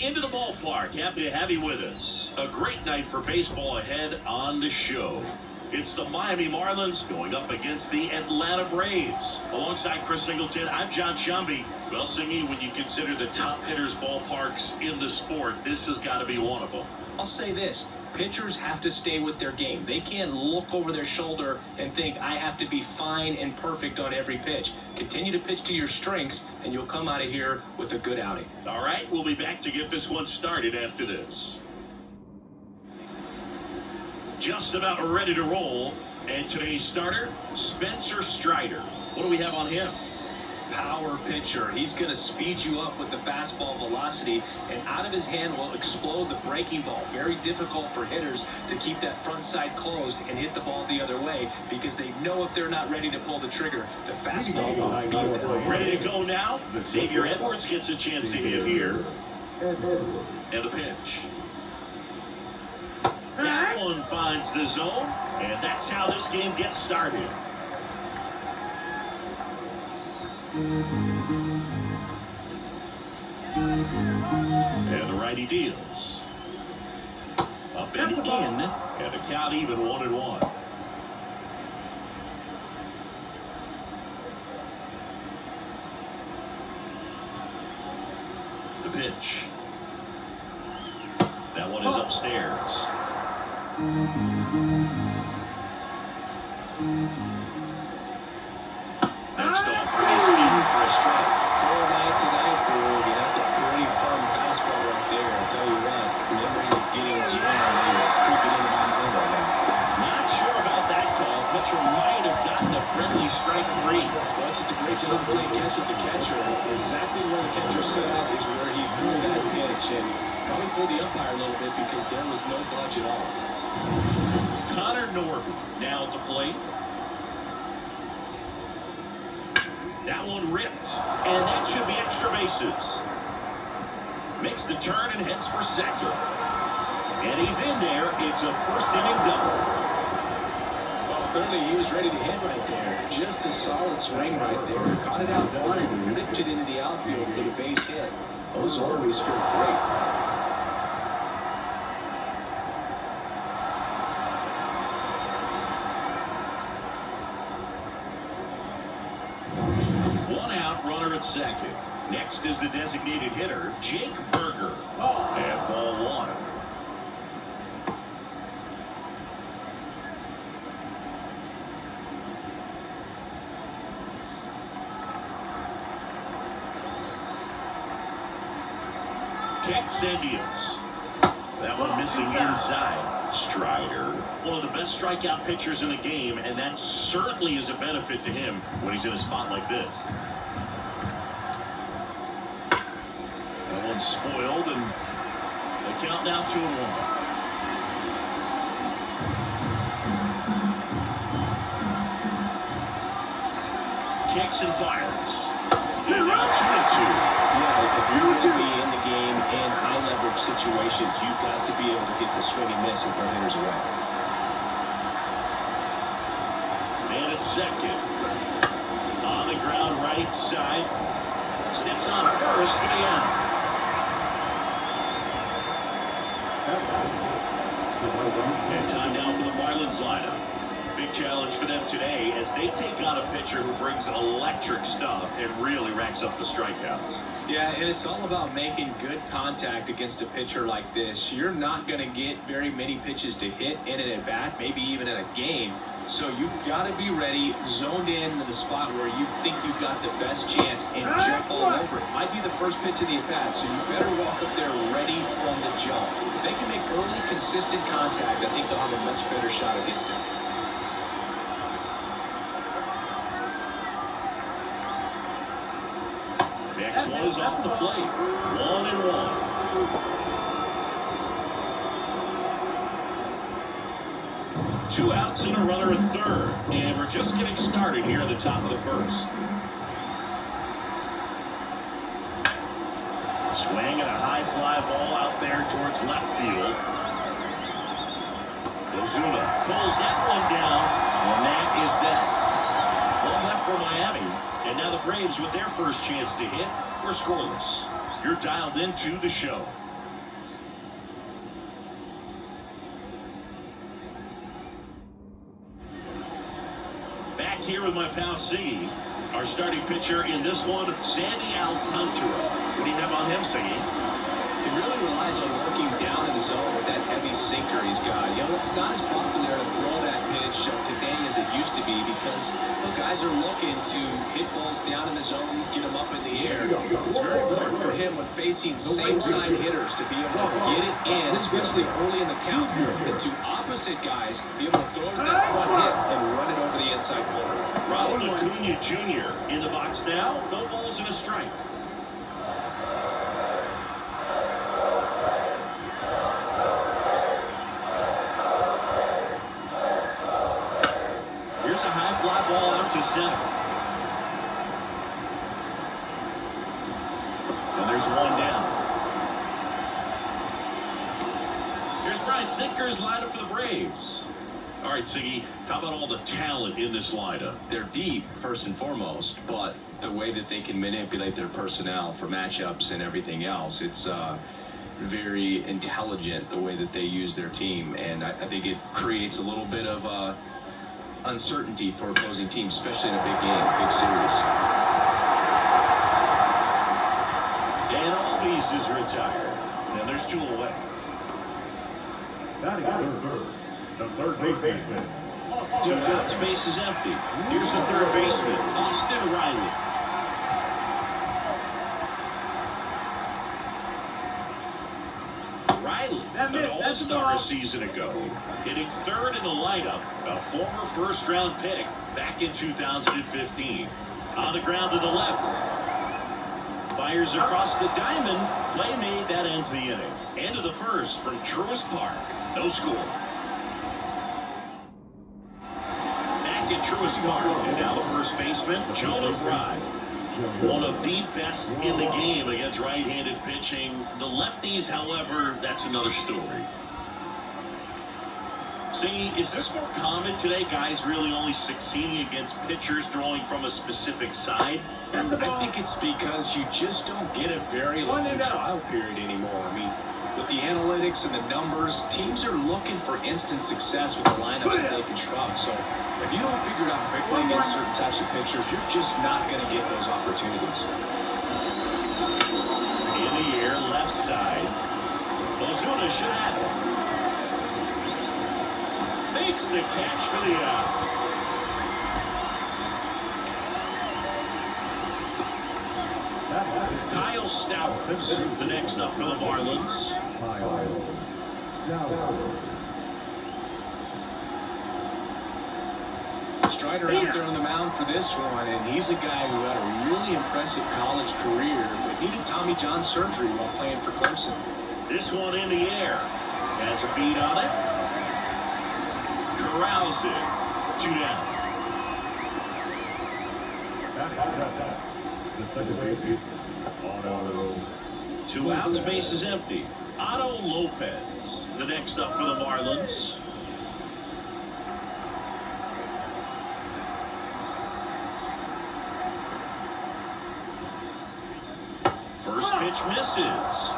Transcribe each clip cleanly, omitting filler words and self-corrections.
into the ballpark. Happy to have you with us. A great night for baseball ahead on the show. It's the Miami Marlins going up against the Atlanta Braves. Alongside Chris Singleton, I'm John Shambi. Well, Singy, when you consider the top hitters' ballparks in the sport, this has got to be one of them. I'll say this. Pitchers have to stay with their game. They can't look over their shoulder and think, I have to be fine and perfect on every pitch. Continue to pitch to your strengths, and you'll come out of here with a good outing. All right, we'll be back to get this one started after this. Just about ready to roll. And today's starter, Spencer Strider. What do we have on him? Power pitcher. He's going to speed you up with the fastball velocity, and out of his hand will explode the breaking ball. Very difficult for hitters to keep that front side closed and hit the ball the other way, because they know if they're not ready to pull the trigger, the fastball will beat them. Ready to go now? Xavier Edwards gets a chance to hit here. And the pitch. That one finds the zone, and that's how this game gets started. And the righty deals. Up and in, and a count even 1-1. The pitch. That one is upstairs. Next off is in for a strike. Cold night tonight, Boogie. That's a pretty firm fastball right there. I'll tell you what, memories of getting jammed is creeping into my mind right now. Not sure about that call. Pitcher might have gotten a friendly strike three. Well, it's just a great job playing catch with the catcher. Exactly where the catcher set up is where he threw that pitch, and probably fooled the umpire a little bit because there was no bunch at all. Connor Norton now at the plate. That one ripped, and that should be extra bases. Makes the turn and heads for second. And he's in there. It's a first inning double. Well, clearly he was ready to hit right there. Just a solid swing right there. Caught it out front and ripped it into the outfield for the base hit. Those always feel great. Second. Next is the designated hitter, Jake Berger. And ball one. Kicks and deals. That one missing inside. Strider, one of the best strikeout pitchers in the game, and that certainly is a benefit to him when he's in a spot like this. Spoiled, and the count now 2-1. Kicks and fires. And now 2-2. Yeah, if you're going to be in the game in high leverage situations, you've got to be able to get the swing and miss and put hitters away. And it's second. On the ground, right side. Steps on first for the out. And time now for the Marlins lineup. Big challenge for them today as they take on a pitcher who brings electric stuff and really racks up the strikeouts. Yeah, and it's all about making good contact against a pitcher like this. You're not going to get very many pitches to hit in an at-bat, maybe even in a game. So you've got to be ready, zoned in to the spot where you think you've got the best chance and jump all over it. Might be the first pitch of the at-bat, so you better walk up there ready from the jump. If they can make early, consistent contact, I think they'll have a much better shot against him. Next one is off the plate. 1-1. Two outs and a runner at third, and we're just getting started here at the top of the first. Swing and a high fly ball out there towards left field. Ozuna pulls that one down, and that is that. One left for Miami, and now the Braves with their first chance to hit. We're scoreless. You're dialed into the show. here with my pal Siggy. Our starting pitcher in this one, Sandy Alcantara. What do you have on him, Siggy? He really relies on working down in the zone with that heavy sinker he's got. You know, it's not as popular to throw that pitch today as it used to be because guys are looking to hit balls down in the zone, get them up in the air. It's very important for him when facing same-side hitters to be able to get it in, especially early in the count, and to opposite guys be able to throw it that front hit and run it over the inside corner. Ronald Acuna Jr. in the box now. No balls and a strike. Here's a high fly ball out to center. And there's one down. Here's Brian Snitker's lineup for the Braves. All right, Siggy, how about all the talent in this lineup? They're deep, first and foremost, but the way that they can manipulate their personnel for matchups and everything else, it's very intelligent the way that they use their team, and I think it creates a little bit of uncertainty for opposing teams, especially in a big game, big series. And Albies is retired. And there's two away. The third baseman. Two outs, base is empty. Here's the third baseman, Austin Riley. Riley, an all-star a season ago, hitting third in the lineup, a former first-round pick back in 2015. On the ground to the left. Fires across the diamond. Play made, that ends the inning. End of the first from Truist Park. No score. Back at Truist Park, and now the first baseman, Jonah Bride. One of the best in the game against right-handed pitching. The lefties, however, that's another story. See, is this more common today? Guys really only succeeding against pitchers throwing from a specific side? I think it's because you just don't get a very long trial period anymore. I mean, with the analytics and the numbers, teams are looking for instant success with the lineups that they construct. So if you don't figure it out quickly against certain types of pitchers, you're just not going to get those opportunities. In the air, left side. Ozuna should have it. Makes the catch for the out. Kyle Stowers, the next up for the Marlins. Strider out there on the mound for this one, and he's a guy who had a really impressive college career, but needed Tommy John surgery while playing for Clemson. This one in the air. Has a beat on it. Corrals it. 2 down. The second baseman. 2 outs, base is empty. Otto Lopez, the next up for the Marlins. First pitch misses.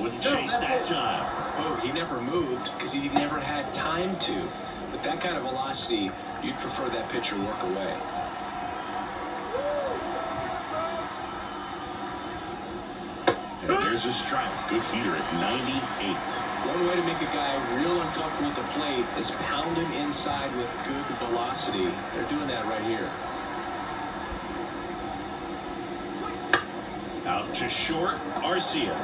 Wouldn't chase that time. Oh, he never moved because he never had time to. With that kind of velocity, you'd prefer that pitcher work away. And there's a strike. Good heater at 98. One way to make a guy real uncomfortable at the plate is pound him inside with good velocity. They're doing that right here. Out to short, Arcia.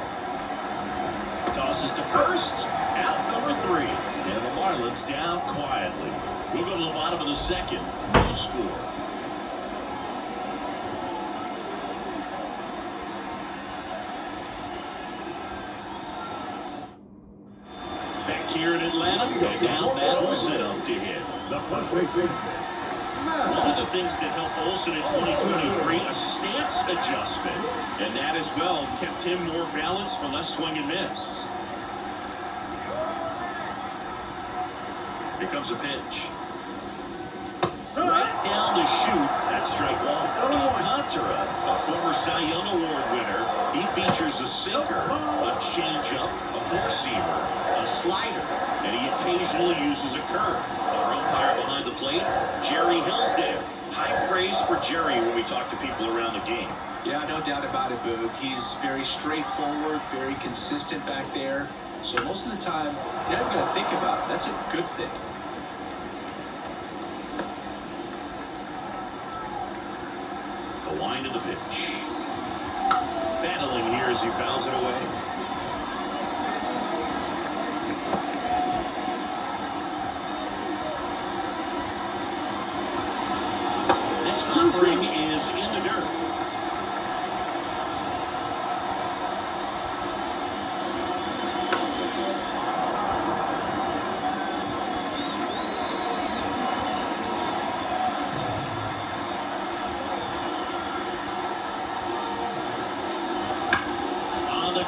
Tosses to first. Out number 3. And the Marlins down quietly. We'll go to the bottom of the second. No score. Back here in Atlanta, and now Matt Olson up to hit. The first baseman. One of the things that helped Olson in 2023, a stance adjustment. And that as well kept him more balanced for less swing and miss. Here comes a pitch. Right down to shoot. That's strike one. Alcantara, a former Cy Young Award winner. He features a sinker, a changeup, a four-seamer, a slider, and he occasionally uses a curve. Our umpire behind the plate, Jerry Hillsdale. High praise for Jerry when we talk to people around the game. Yeah, no doubt about it, Boog. He's very straightforward, very consistent back there. So most of the time, you're never going to think about it. That's a good thing. The wind of the pitch. Battling here as he fouls it away. Next offering is in the dirt.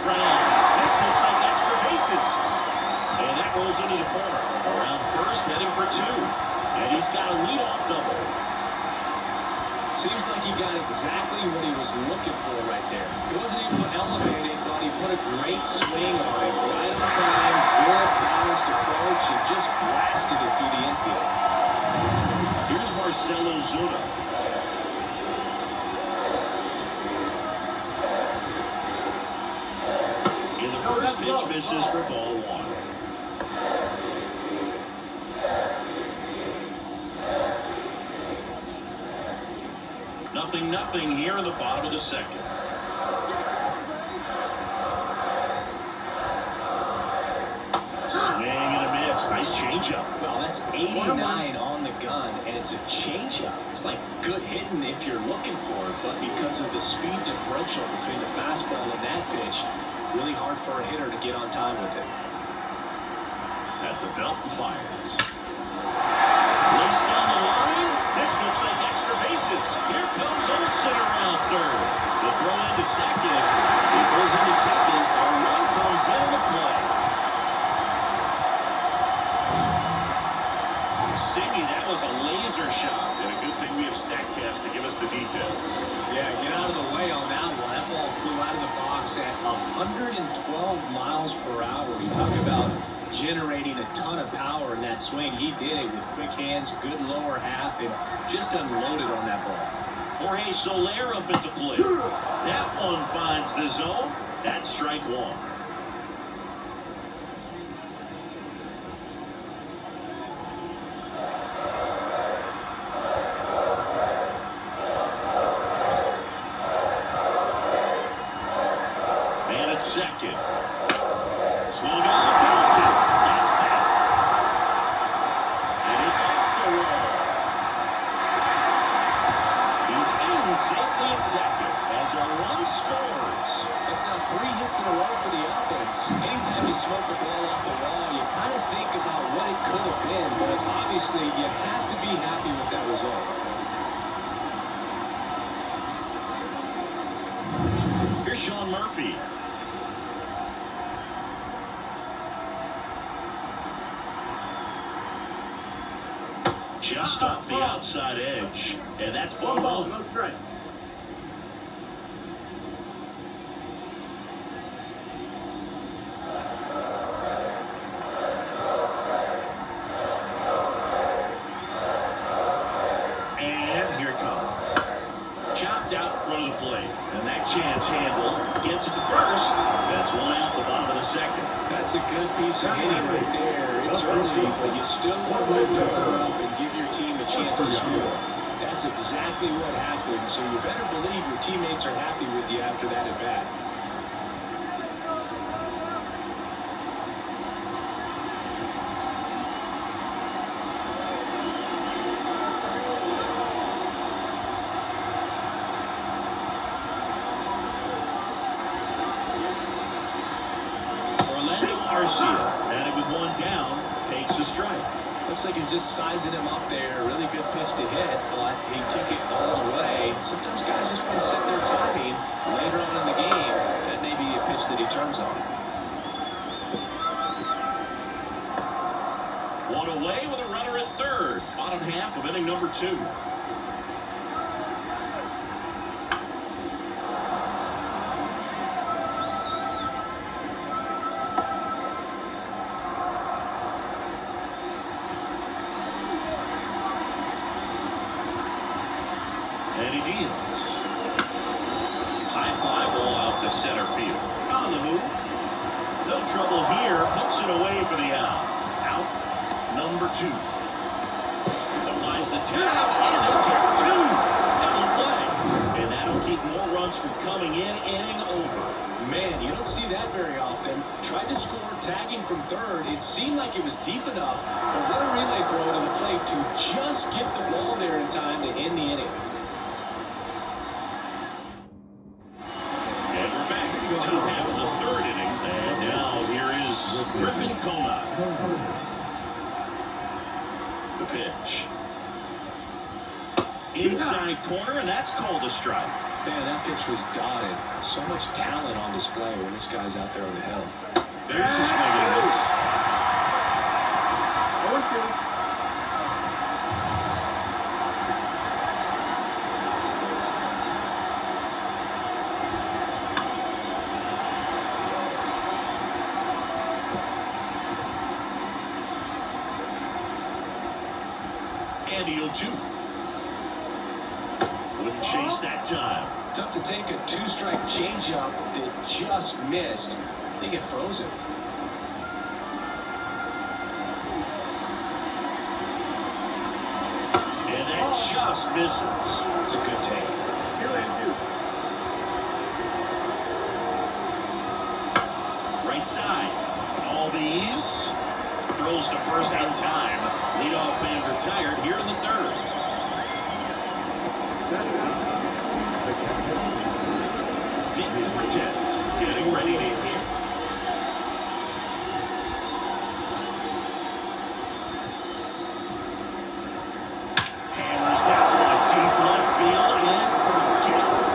Ground. This looks like extra bases. And that rolls into the corner. Around first, heading for two. And he's got a leadoff double. Seems like he got exactly what he was looking for right there. He wasn't even elevated, but he put a great swing on it. Right on time, good balanced approach, and just blasted it through the infield. Here's Marcelo Zuna. First pitch misses for ball one. Nothing here in the bottom of the second. Swing and a miss. Nice changeup. Well, that's 89 on the gun, and it's a changeup. It's like good hitting if you're looking for it, but because of the speed differential between the fastball and that pitch, really hard for a hitter to get on time with it. At the belt and fires. Race down the line. This looks like extra bases. Here comes Olsen around third. The throw into second. He goes into second. A run comes into play. Siggy, that was a laser shot. And a good thing we have StatCast to give us the details. Yeah, get out of the way on that one. That ball flew out of the box at 112 miles per hour. You talk about generating a ton of power in that swing. He did it with quick hands, good lower half, and just unloaded on that ball. Jorge Soler up at the plate. That one finds the zone. That's strike one. Second. Swung on, penalty. That's back. And it's off the wall. He's in safely at second as a run scores. That's now 3 hits in a row for the offense. Anytime you smoke the ball off the wall, you kind of think about what it could have been, but obviously you have to be happy with that result. Here's Sean Murphy. Just off the outside edge. And that's ball one. No strike. And here it comes. Chopped out in front of the plate. And that chance handle gets it to first. That's one out the bottom of the second. That's a good piece of hitting right there. It's early, but you still want to move the runner up and give your team a chance to score. That's exactly what happened, so you better believe your teammates are happy with you after that at bat. At it with one down, takes a strike. Looks like he's just sizing him up there. Really good pitch to hit, but he took it all the way. Sometimes guys just want to set their timing later on in the game. That may be a pitch that he turns on. 1-0 away with a runner at third. Bottom half of inning number 2. And he deals. High fly ball out to center field. On the move. No trouble here. Puts it away for the out. Out number 2. Applies the tag. And they'll get 2. Double play. And that'll keep more runs from coming in. Inning over. Man, you don't see that very often. Tried to score tagging from third. It seemed like it was deep enough. But what a relay throw to the plate to just get the ball there in time to end the inning. Top half of the third inning, and now here is Griffin Coma. The pitch. Inside corner, and that's called a strike. Man, that pitch was dotted. So much talent on display when this guy's out there on the hill. There's the swing and a miss. And he'll shoot. Wouldn't chase that time. Tough to take a 2-strike changeup that just missed. I think it froze it. And that just misses. It's a good take. Right side. All these. Throws to first in time. Leadoff man retired here in the third. Nick Cortez getting ready to hit. Hammers that one deep left field and forget it.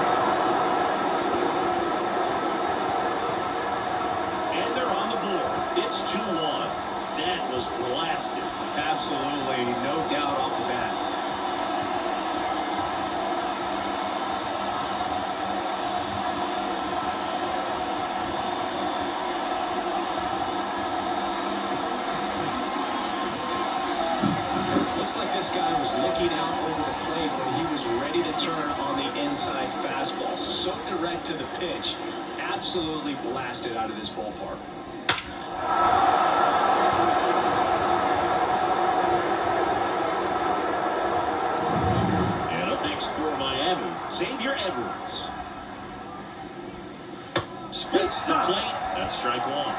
And they're on the board. It's 2-1. That was blasted. Absolutely, no doubt off the bat. Looks like this guy was looking out over the plate when he was ready to turn on the inside fastball. So direct to the pitch. Absolutely blasted out of this ballpark. For Miami, Xavier Edwards splits the plate. That's strike 1.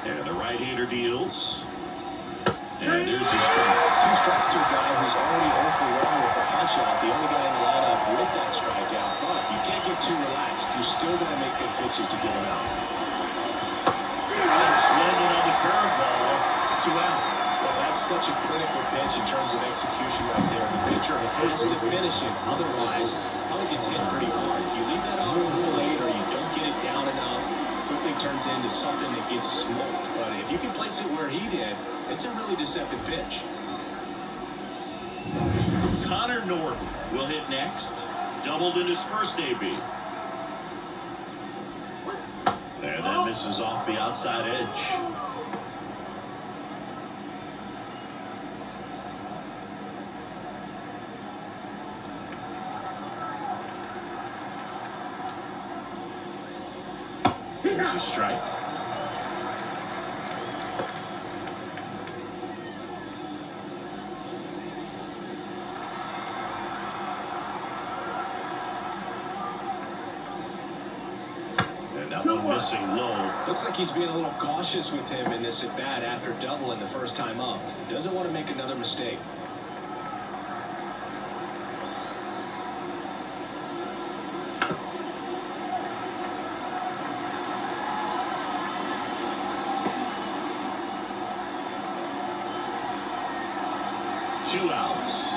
And the right-hander deals. And there's the strike. 2 strikes to a guy who's already 0 for 1 with a punch out. The only guy in the lineup with that strikeout. But you can't get too relaxed. You're still going to make good pitches to get him out. Landing on the curveball. 2 out. Well, that's such a clinical pitch in terms of execution right there. The pitcher has to finish it. Otherwise, probably gets hit pretty hard. If you leave that off a little late or you don't get it down enough, quickly turns into something that gets smoked. But if you can place it where he did, it's a really deceptive pitch. Connor Norton will hit next. Doubled in his first AB. And that misses off the outside edge. Here's a strike. And that one missing low. Looks like he's being a little cautious with him in this at-bat after doubling the first time up. Doesn't want to make another mistake. Two outs.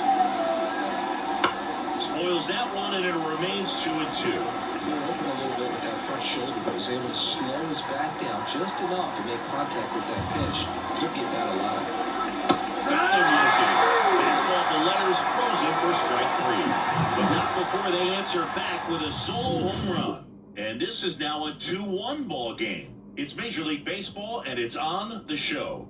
Spoils that one, and it remains 2-2. Flew open a little bit with that front shoulder, but was able to slow his back down just enough to make contact with that pitch. Keep the bat alive. Got him, Wilson. Baseball at the letters, frozen for strike 3. But not before they answer back with a solo home run. And this is now a 2-1 ball game. It's Major League Baseball, and it's on the show.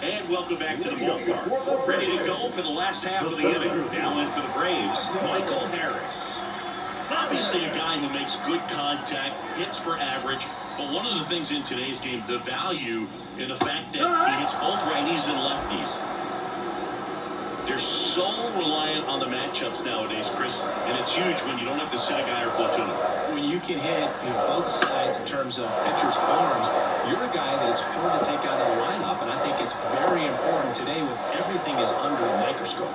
And welcome back to the ballpark. Ready to go for the last half of the inning. Now in for the Braves, Michael Harris. Obviously a guy who makes good contact, hits for average, but one of the things in today's game, the value in the fact that he hits both righties and lefties. They're so reliant on the matchups nowadays, Chris, and it's huge when you don't have to sit a guy or platoon. When you can hit both sides in terms of pitchers' arms, you're a guy that it's hard to take out of the lineup, and I think it's very important today when everything is under the microscope.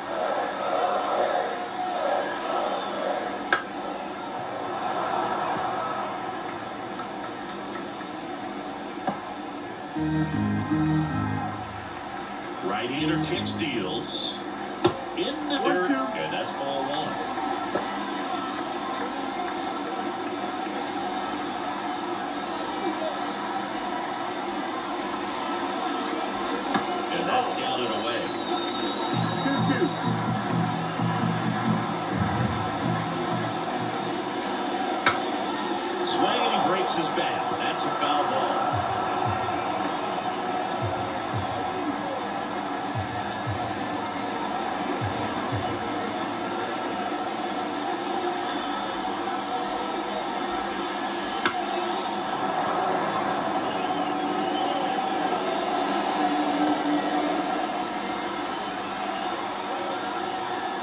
Right-hander kicks, deals in the dirt, and that's ball 1. And that's down and away. 2-2. Swing, and he breaks his bat. That's a foul ball.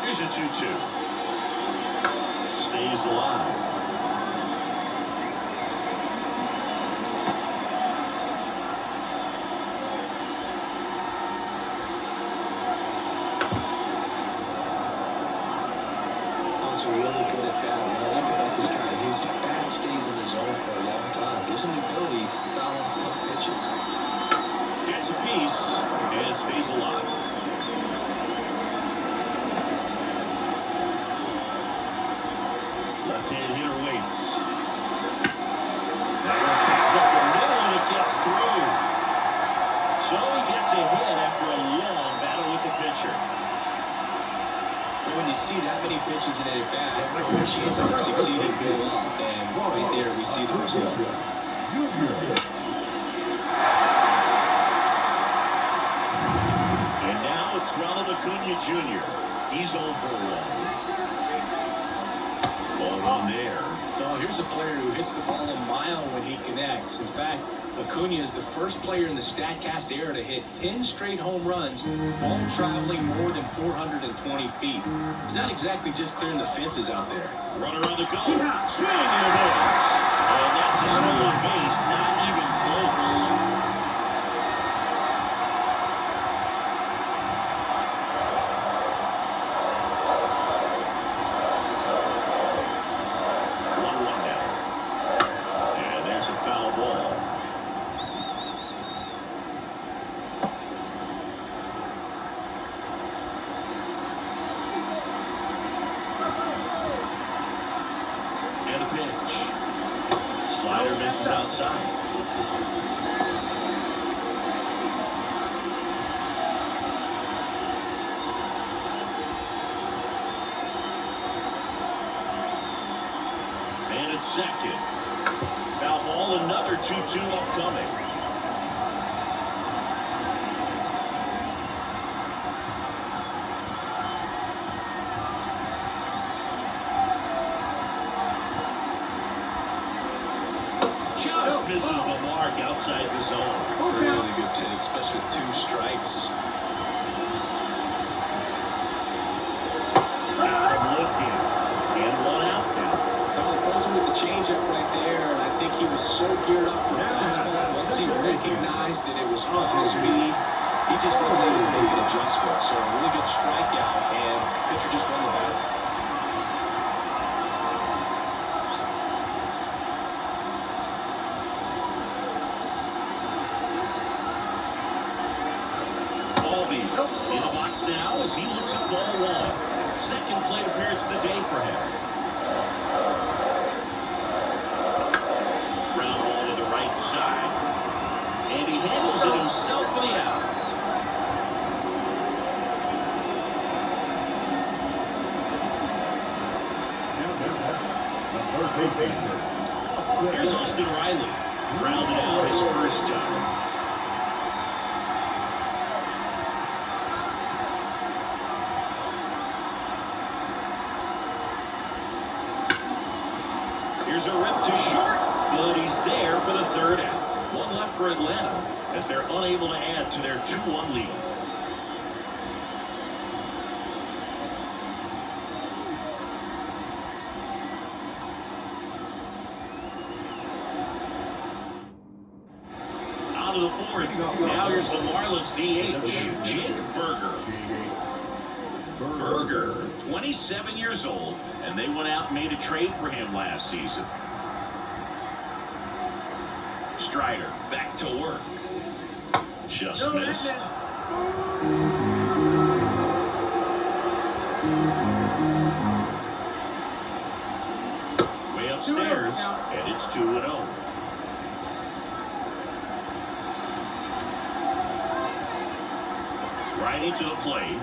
Here's a 2-2. Stays alive. Also really good at bat. What I like about this guy, his bat stays in the zone for a long time. There's an ability to foul off tough pitches. Gets a piece, and stays alive. Left-hand hitter waits. That one picked up the middle, and it gets through. So he gets a hit after a long battle with the pitcher. When you see that many pitches in a bat, your chances of succeeding go up, and right there we see the result. And now it's Ronald Acuna Jr. He's 0 for 1. Ball on there. Well, here's a player who hits the ball a mile when he connects. In fact, Acuna is the first player in the StatCast era to hit 10 straight home runs, all traveling more than 420 feet. He's not exactly just clearing the fences out there. Runner on the go. Swing and a miss. And that's a stolen base. Not even close. Slider misses outside. And it's second. Foul ball, another 2-2 upcoming. Misses the mark outside the zone. Really good take, especially with 2 strikes. Got him looking. And 1 out now. Well, it goes with the changeup right there, and I think he was so geared up for fastball. Once he recognized that it was off speed, he just wasn't able to make an adjustment. So a really good strikeout, and pitcher just won the battle. box now as he looks at ball one. Second plate appearance of the day for him. Ground ball to the right side. And he handles it himself for the out. Here's Austin Riley. Grounded out his first time. Here's a rip to short, but he's there for the third out. One left for Atlanta as they're unable to add to their 2-1 lead. Out of the fourth. Now here's the Marlins DH, Jake Burger. Burger, 27 years old, and they went out and made a trade for him last season. Strider back to work. Just missed. Way upstairs, and it's 2-0. Right into the plate.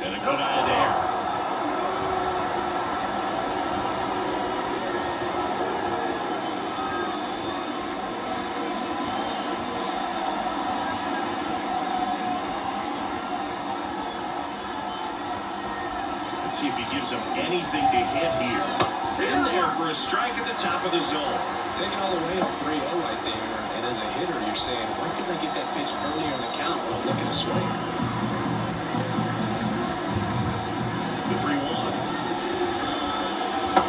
And a good eye there. Let's see if he gives him anything to hit here. In there for a strike at the top of the zone. Taking all the way to 3-0 right there. And as a hitter, you're saying, why couldn't I get that pitch earlier in the count when I'm looking to swing? The 3-1.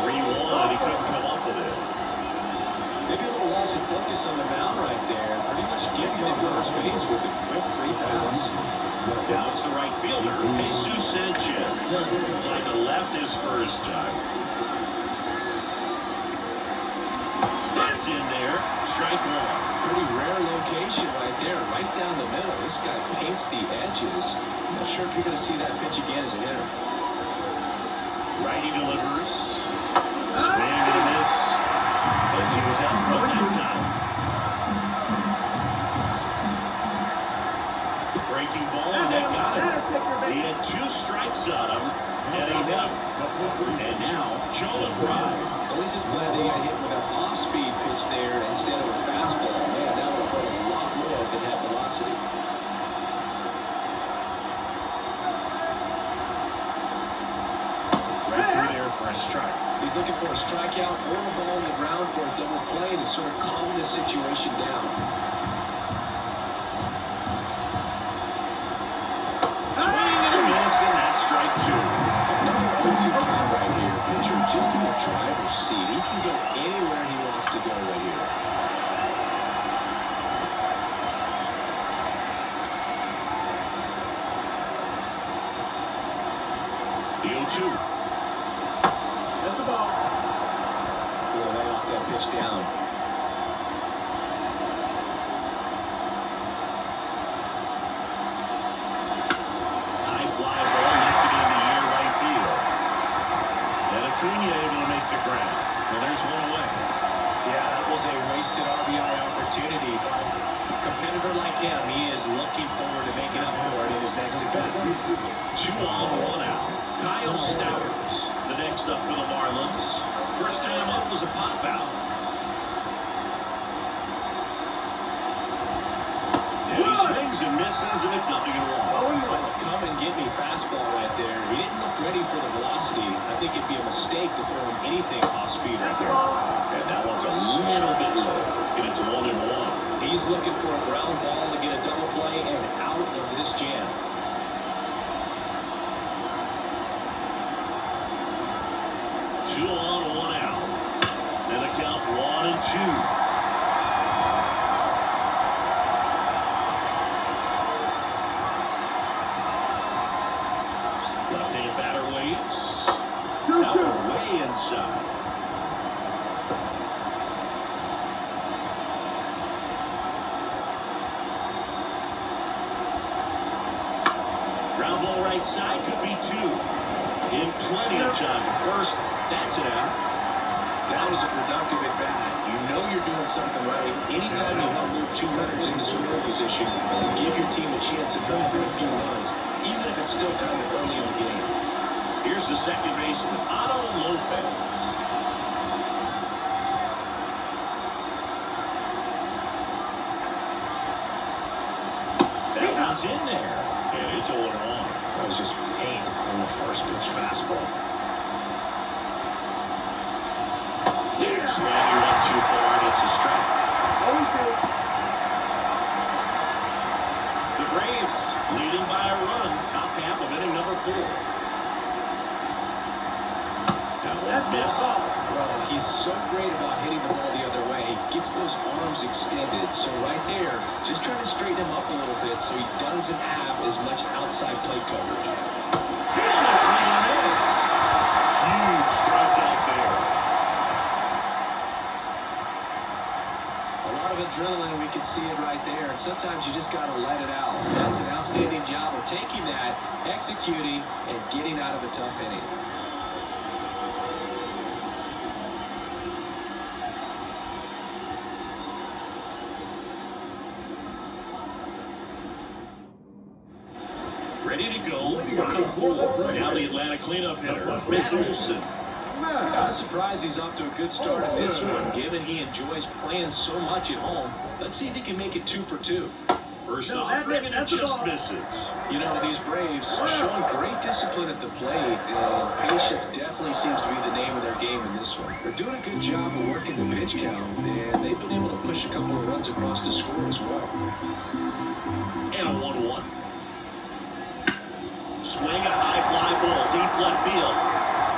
3-1, and he couldn't come up with it. Maybe a little loss of focus on the mound right there. Pretty much gifted at first base with a quick free pass. Now it's the right fielder, Jesus Sanchez. Tried to left his first time. That's in there. Strike one. Pretty rare location right there, right down the middle. This guy paints the edges. I'm not sure if you're going to see that pitch again as a hitter. Righty delivers. Swing and a miss. As he was out front that time. Breaking ball, and that got him. He had 2 strikes on him, and he hit him. And now, Joe McBride. At least it's glad they got hit with an off-speed pitch there instead of a fastball. Man, that would have hurt a lot more if it had velocity. Right through there for a strike. He's looking for a strikeout or a ball on the ground for a double play to sort of calm this situation down. Swing and a miss, and that's strike 2. Another 0-2 count right here. Pitcher just in the driver's seat. He can go anywhere he wants to go right here. The 0-2. That's the ball. Boy, they knocked that pitch down. High fly ball lifted in the air right field. And Acuna able to make the grab. Well, there's one away. Yeah, that was a wasted RBI opportunity. A competitor like him, he is looking forward to making up for it in his next at-bat. 2 on, 1 out. Kyle Stowers, the next up for the Marlins. First time up was a pop out. And he swings and misses, and it's 0-1. Come and get me fastball right there. He didn't look ready for the velocity. I think it'd be a mistake to throw him anything off speed right there. And that one's a little bit low, and it's 1-1. He's looking for a ground ball to get a double play and out of this jam. Two on, 1 out. And the count 1-2. Left-handed batter waits. Now we're way inside. right side, could be two. In plenty of time. First, that's it out. That was a productive at bat. You know you're doing something right. Anytime you help move two runners into scoring position and give your team a chance to drive in a few runs, even if it's still kind of early in the game. Here's the second baseman, Otto Lopez. That one's in there, and it's 0-1. That was just paint on the first pitch fastball. Check swing, you went too far, and it's a strike. The Braves leading by a run, top half of inning number 4. That one missed. Well, he's so great about hitting the ball the other way. He gets those arms extended. So right there, just trying to straighten him up a little bit so he doesn't have as much outside plate coverage. Huge strikeout there. A lot of adrenaline, we can see it right there. And sometimes you just got to let it out. That's an outstanding job of taking that, executing, and getting out of a tough inning. Ready to go. Bottom 4. Now the Atlanta cleanup hitter, Matt Olson. Not surprised he's off to a good start in this one, given he enjoys playing so much at home. Let's see if he can make it 2 for 2. First offering, and it just misses. You know, these Braves showing great discipline at the plate, and patience definitely seems to be the name of their game in this one. They're doing a good job of working the pitch count, and they've been able to push a couple of runs across to score as well. And a 1-1. Swing a high fly ball, deep left field.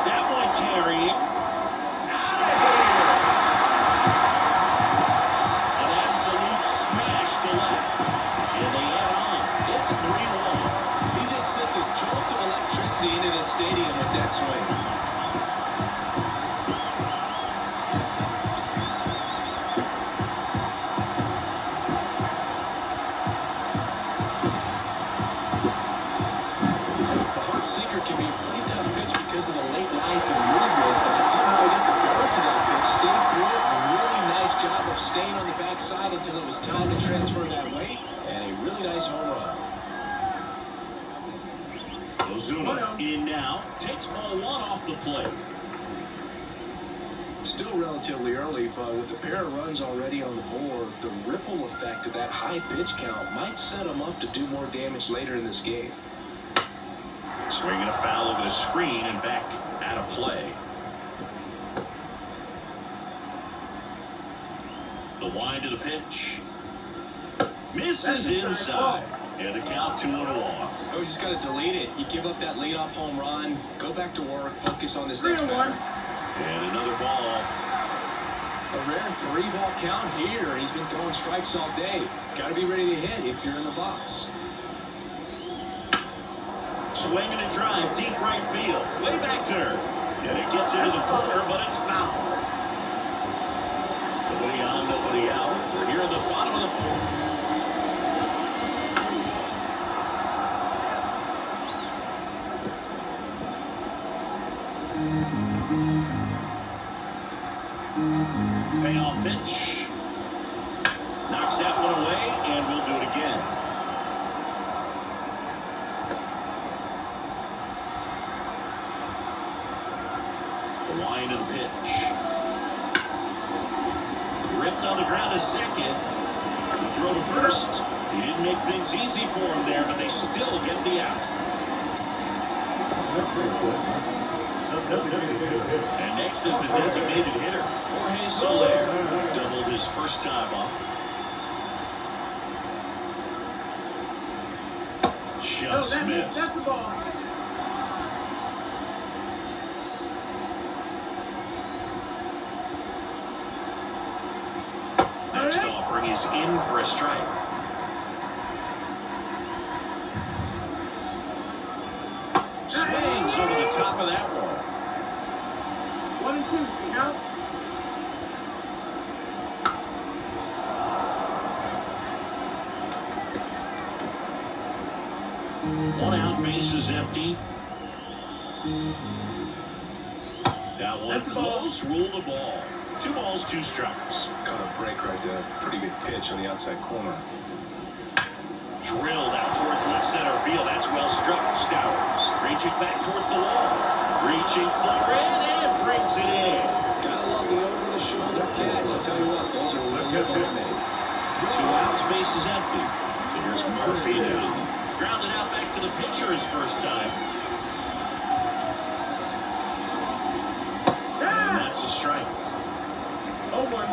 That one carrying. Out of here! An absolute smash to left. And they add on. It's 3-1. He just sent a jolt of electricity into the stadium with that swing. Sinker can be a pretty tough pitch because of the late life and movement, but somehow he got the guard to that pitch, stayed through it, a really nice job of staying on the backside until it was time to transfer that weight, and a really nice home run. Ozuna in now, takes ball 1 off the plate. Still relatively early, but with a pair of runs already on the board, the ripple effect of that high pitch count might set him up to do more damage later in this game. Swinging a foul over the screen and back out of play. The wind of the pitch. Misses inside. And a count 2-1. Oh, you just got to delete it. You give up that leadoff home run, go back to work, focus on this next batter. And another ball. A rare 3-ball count here. He's been throwing strikes all day. Got to be ready to hit if you're in the box. Swing and a drive, deep right field, way back there. And it gets into the corner, but it's foul. Nobody on, nobody out. We're here at the bottom of the 4th. Payoff pitch. Knocks that one away, and we'll do it again. Line of the pitch. Ripped on the ground to second. The throw to first. He didn't make things easy for him there, but they still get the out. And next is the designated hitter, Jorge Soler. Doubled his first time up. Just missed. That's the ball. Next offering is in for a strike. Swings over the top of that one. 1 and 2, count. One out, base bases empty. That one close, ruled the ball. 2 balls, 2 strikes. Caught a break right there. Pretty good pitch on the outside corner. Drilled out towards left center field. That's well struck. Stowers reaching back towards the wall. Reaching for it and brings it in. Gotta love the over-the-shoulder catch. I'll tell you what, those are really fun to make. 2 outs, bases empty. So here's Murphy now. Grounded out back to the pitcher his first time. And that's a strike. 0-1.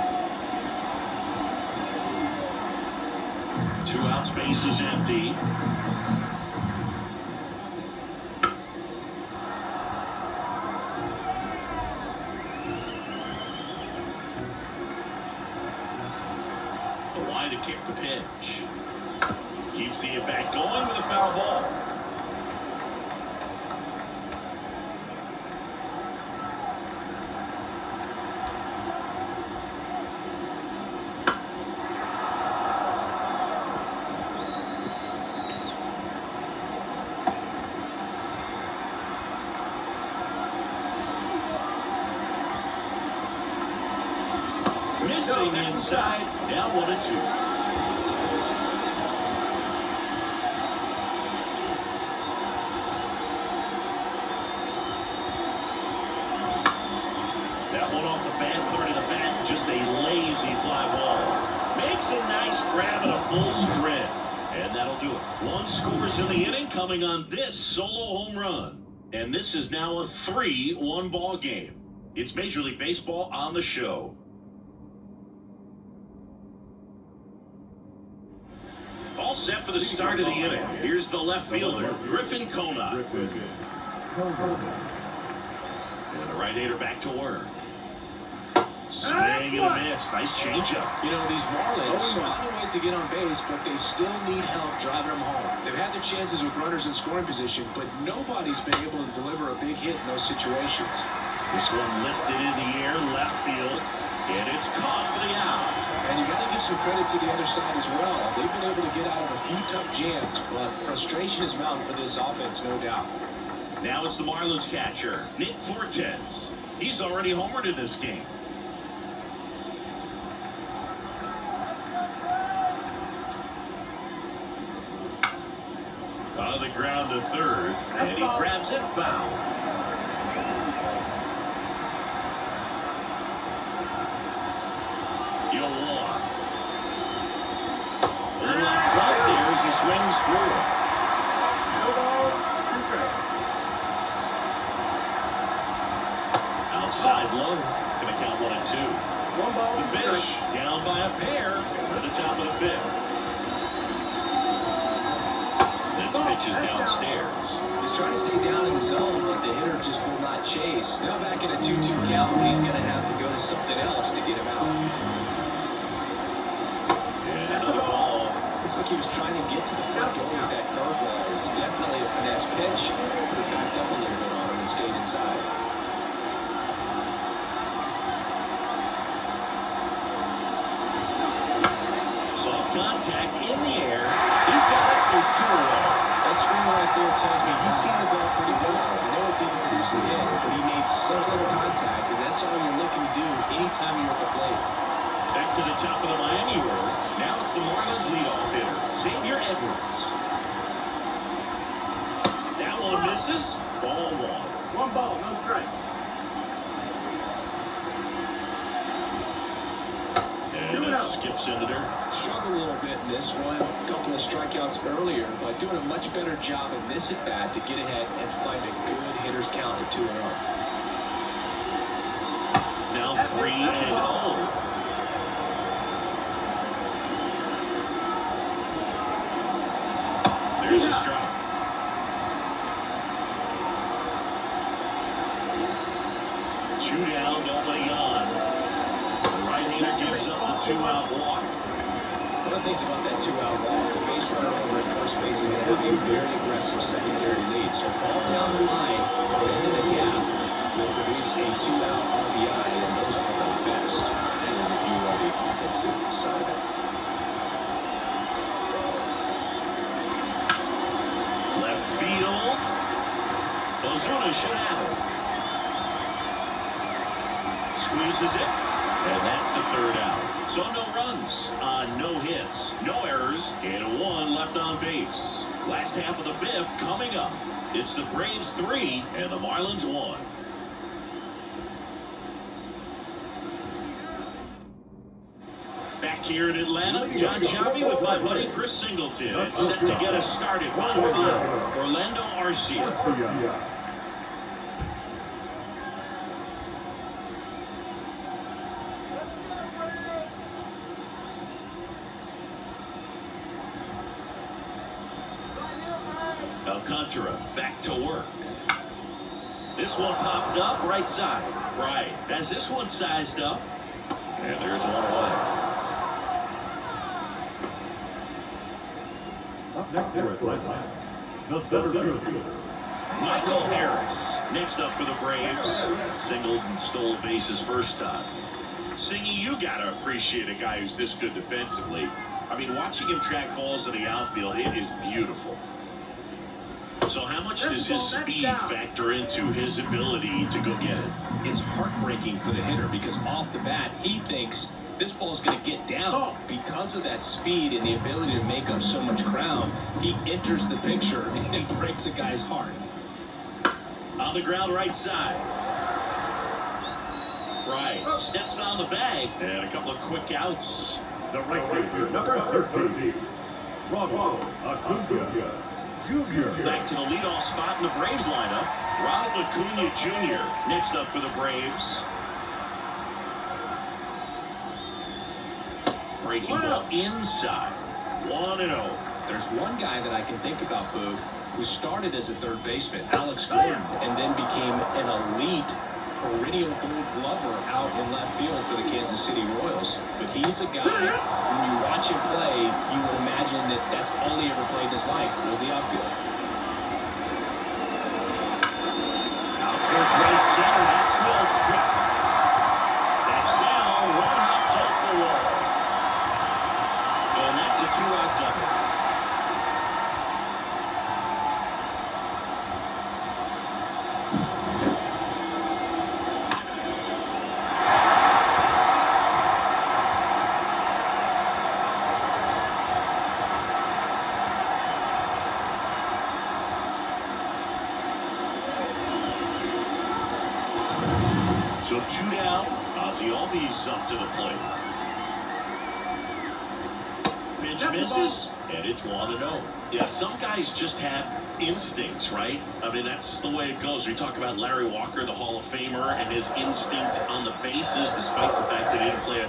2 outs, bases empty. The line to kick the pitch. Keeps the at-bat going with a foul ball. Missing inside, down 1-2. That one off the bat, third of the bat, just a lazy fly ball. Makes a nice grab and a full sprint. And that'll do it. 1 scores in the inning coming on this solo home run. And this is now a 3-1 ball game. It's Major League Baseball on the show. All set for the start of the inning. Here's the left fielder, Griffin Conant. And the right-hander back to work. Swing and a miss. Nice changeup. You know, these Marlins find ways to get on base, but they still need help driving them home. They've had their chances with runners in scoring position, but nobody's been able to deliver a big hit in those situations. This one lifted in the air, left field, and it's caught for the out. And you got to give some credit to the other side as well. They've been able to get out of a few tough jams, but frustration is mounting for this offense, no doubt. Now it's the Marlins catcher, Nick Fortes. He's already homered in this game. On the ground to third, and he grabs it foul. You'll walk. A little off front there as he swings through it. No ball, 2 strikes. Outside low. Gonna count 1-2. 1 ball, The 2 strikes. fish down by a pair at the top of the 5th. Pitches downstairs. He's trying to stay down in the zone, but the hitter just will not chase. Now back in a 2-2 count, he's going to have to go to something else to get him out. And another ball. Looks like he was trying to get to the front door with that curveball. It's definitely a finesse pitch, but he backed up a little bit on him and stayed inside. Soft contact in the air. He's got it. There's 2 away. That swing right there tells me he's seen the ball pretty well. I know it didn't produce a hit, but he made some little contact, and that's all you're looking to do anytime you're at the plate. Back to the top of the Miami order. Now it's the Marlins leadoff hitter, Xavier Edwards. That one misses. Ball 1. 1 ball, no strike. And it skips into dirt. Struggled a little bit in this one. A couple of strikeouts earlier, but doing a much better job in this at-bat to get ahead and find a good hitter's count at 2-0. Now 3-0. There's a strike. Two down, nobody on. The right-hander gives up the 2-out walk. One of the things about that 2-out walk, the base runner over at first base is going to have a very aggressive secondary lead. So ball down the line or into the gap will produce a 2-out RBI, and those are the best. That is if you are the offensive side of it. Left field. squeezes it, and that's the third out. So no runs on no hits, no errors, and one left on base. Last half of the fifth coming up. It's the Braves 3 and the Marlins 1. Back here in Atlanta, John Shabby with my buddy Chris Singleton. Set to get us started. Bottom 5, Orlando Arcia. Alcantara back to work. This one popped up right side. Right. As this one sized up. And there's one away. Up next to it, right line. The center fielder. Michael Harris next up for the Braves. Singled and stole a base his first time. Singy, you gotta appreciate a guy who's this good defensively. I mean, watching him track balls in the outfield, it is beautiful. So how much does his speed factor into his ability to go get it? It's heartbreaking for the hitter because off the bat, he thinks this ball's going to get down. Because of that speed and the ability to make up so much ground, he enters the picture and breaks a guy's heart. On the ground right side. Right. Steps on the bag. And a couple of quick outs. The right fielder, number 13, Ronald Acuna Jr. Back to the leadoff spot in the Braves lineup. Ronald Acuna Jr. next up for the Braves. Breaking ball inside. 1-0. There's one guy that I can think about, Boog, who started as a third baseman, Alex Gordon, and then became an elite perennial gold glover out in left field for the Kansas City Royals. But he's a guy, when you watch him play, you would imagine that that's all he ever played in his life was the outfield. Out towards right center. That's well struck. That's down. One hops off the wall. And that's a 2-out double. So 2 down. Ozzie Albies up to the plate. Pitch misses, and it's 1-0. Yeah, some guys just have instincts, right? I mean, that's the way it goes. We talk about Larry Walker, the Hall of Famer, and his instinct on the bases, despite the fact that he didn't play a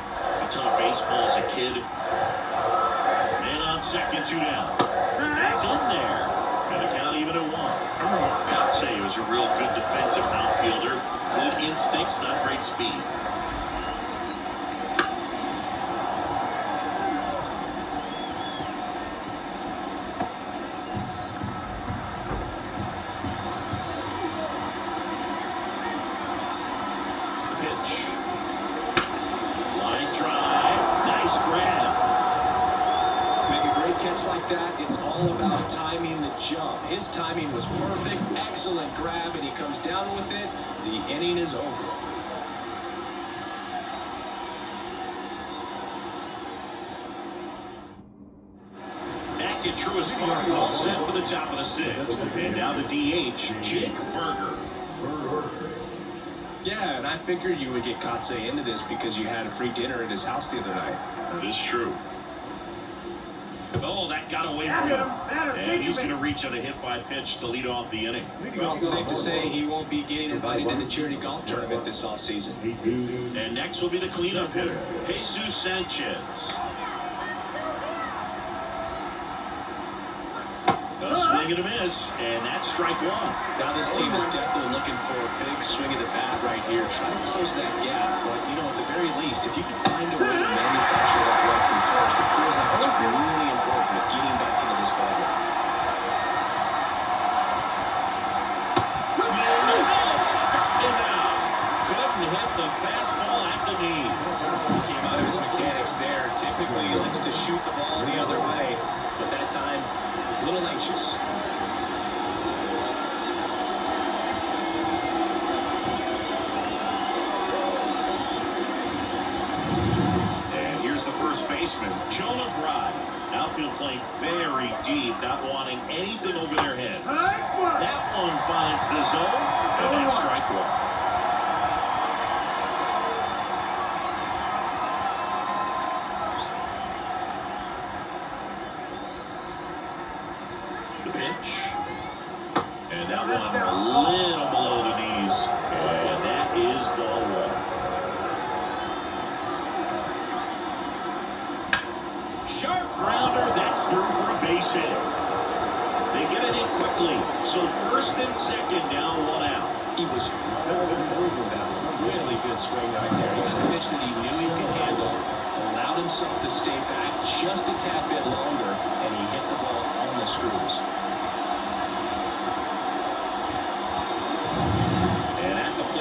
ton of baseball as a kid. Man on second, 2 down. That's in there. And the count even at 1. I remember Kotsay was a real good defensive outfielder. Good instincts, not great speed. The pitch. Line drive. Nice grab. Make a great catch like that, it's all about timing the jump. His timing was perfect, excellent grab, and he comes down with it. The inning is over. Back at Truist Park, all set for the top of the 6th. And now the DH, Jake Berger. Yeah, and I figured you would get Kotsay into this because you had a free dinner at his house the other night. That is true. Oh, that got away from him. And he's going to reach on a hit by pitch to lead off the inning. Well, it's safe to say he won't be getting invited to the charity golf tournament this offseason. And next will be the cleanup hitter, Jesus Sanchez. A swing and a miss, and that's strike 1. Now this team is definitely looking for a big swing of the bat right here. Try to close that gap, but you know, at the very least, if you can find a way to manufacture that run from first, it feels like it's really important at getting back into this ballgame. Struck him out. Couldn't hit the fastball at the knees. He came out of his mechanics there. Typically, he likes to shoot the ball the other way, but that time, a little anxious. baseman, Jonah Bride. Outfield playing very deep, not wanting anything over their heads. That one finds the zone, and that's strike one. The pitch. And that one a little below the knees. And that is ball one. Sharp grounder. That's through for a base hit. They get it in quickly. So first and second, now one out. He was all over that one. Really good swing right there. He got a pitch that he knew he could handle. Allowed himself to stay back just a tad bit longer. And he hit the ball on the screws.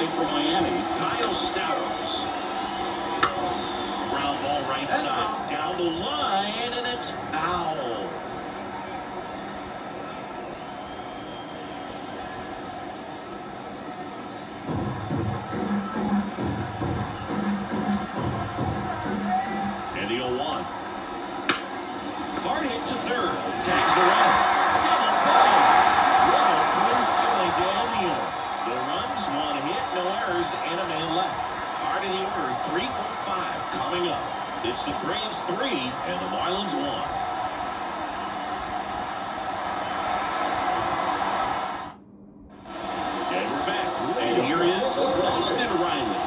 For Miami, Kyle Stowers. Ground ball right side, down the line, and it's foul. And the 0-1. Hard hit to third, tags the run. Double play. What a great play, Daniel. The runs, one hit, no errors, and a man left. Part of the order, 3 for 5 coming up. It's the Braves 3 and the Marlins 1. And we're back. And here is Austin Riley.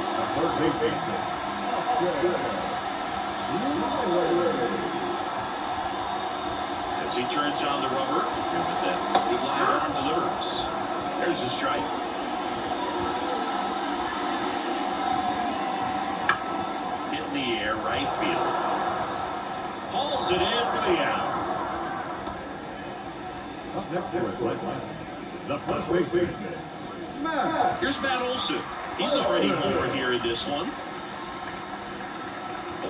As he turns on the rubber, with that good line arm delivers. There's the strike. Right field. Hauls it in for the out. Up next for the first base baseman, Matt. Here's Matt Olson. He's already homered here in this one.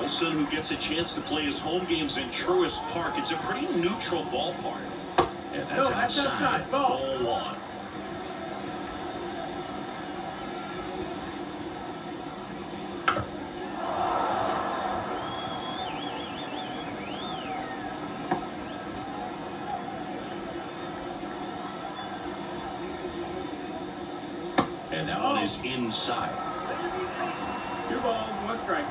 Olson, who gets a chance to play his home games in Truist Park. It's a pretty neutral ballpark. And that's outside. Ball one. And that one is inside. 2 balls, 1 strike.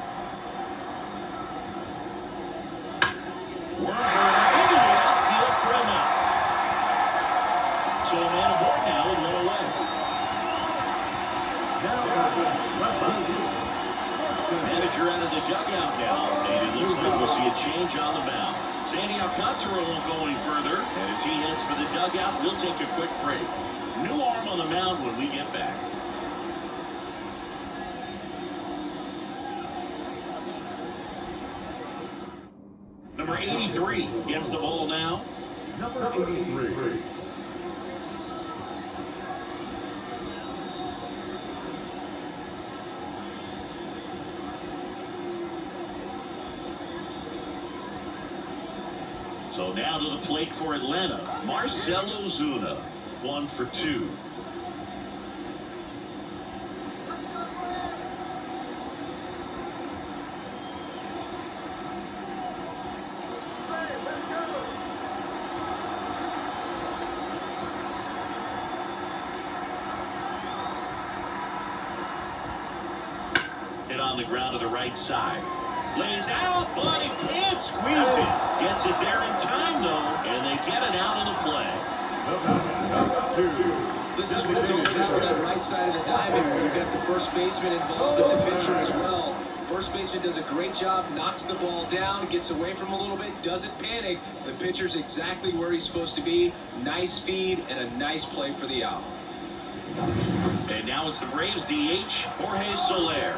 Worm into the outfield for a knock. So a man aboard now and 1 away. Manager out of the dugout now, and it looks like we'll see a change on the mound. Sandy Alcantara won't go any further, and as he heads for the dugout, we'll take a quick break. New arm on the mound when we get back. Number 83 gets the ball now. Number 83. So now to the plate for Atlanta, Marcell Ozuna, 1 for 2. Hit on the ground to the right side. Lays out, but he can't squeeze it. Gets it there in time, though, and they get it out of the play. This is what it's all about on that right side of the diamond, where you've got the first baseman involved with the pitcher as well. First baseman does a great job, knocks the ball down, gets away from a little bit, doesn't panic. The pitcher's exactly where he's supposed to be. Nice feed and a nice play for the out. And now it's the Braves DH, Jorge Soler.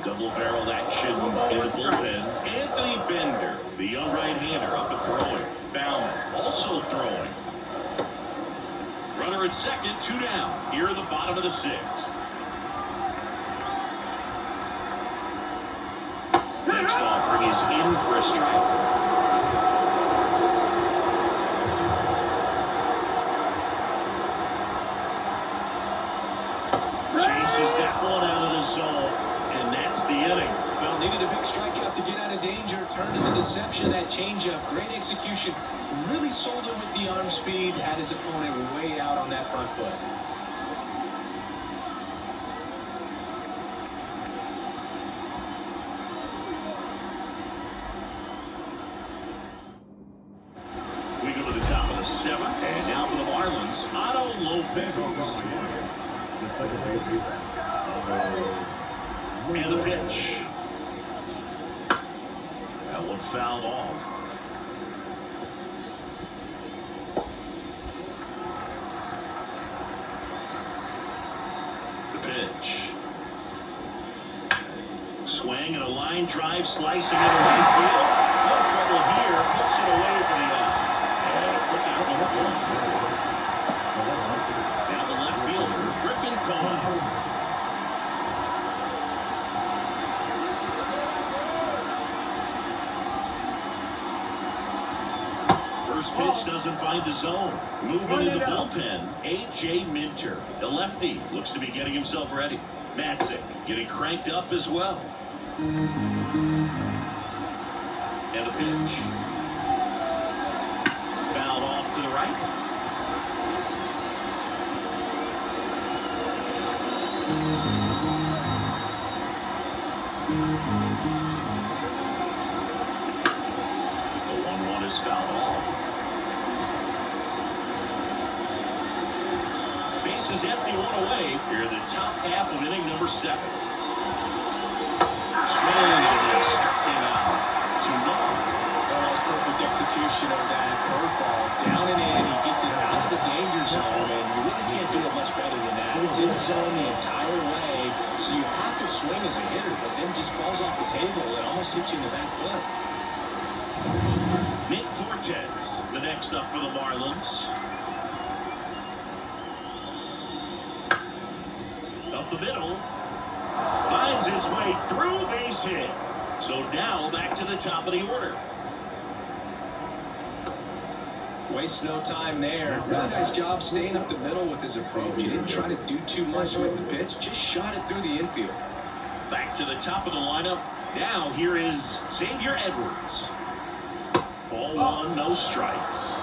Double-barreled action in the bullpen. Anthony Bender, the young right-hander, up and throwing. Bauman also throwing. Runner at second, 2 down. Here at the bottom of the 6th. Next offering is in for a strike. Chases that one out of the zone, and that's the inning. Well, needed a big strikeout to get out of danger. Turned to the deception of that changeup. Great execution. Really sold it with the arm speed. Had his opponent way out on that front foot. We go to the top of the 7th, and now for the Marlins, Otto Lopez. And the pitch. That one fouled off. The pitch. Swing and a line drive slicing into right field. No trouble here. Puts it away for the out. And put out the one. Now the left fielder, Griffin Cohen. First pitch doesn't find the zone. Moving in the bullpen, A.J. Minter. The lefty looks to be getting himself ready. Matzik getting cranked up as well. And the pitch. Fouled off to the right. The 1-1 is fouled off. Bases empty, one away. Here in the top half of inning number 7. Swing and a struck him out. 2-0. Well, that's perfect execution of that curveball. Down and in, he gets it out of the danger zone, and you really can't do it much better than that. It's in the zone the entire way, so you have to swing as a hitter, but then just falls off the table and almost hits you in the back foot. Nick Fortes, the next up for the Marlins. Up the middle. Finds its way through, base hit. So now back to the top of the order. Wastes no time there. Really nice job staying up the middle with his approach. He didn't try to do too much with the pitch, just shot it through the infield. Back to the top of the lineup. Now here is Xavier Edwards. Ball 1, no strikes.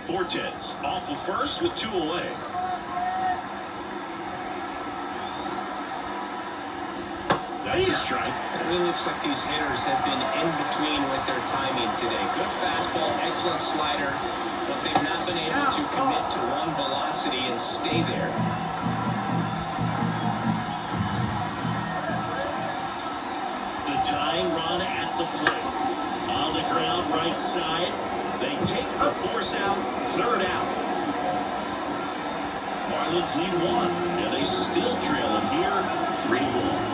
Fortes off of first with 2 away. That's a strike. It really looks like these hitters have been in between with their timing today. Good fastball, excellent slider, but they've not been able to commit to one velocity and stay there. The tying run at the plate. On the ground, right side. They take the force out, 3rd out. Marlins lead 1, and they still trail it here, 3-1.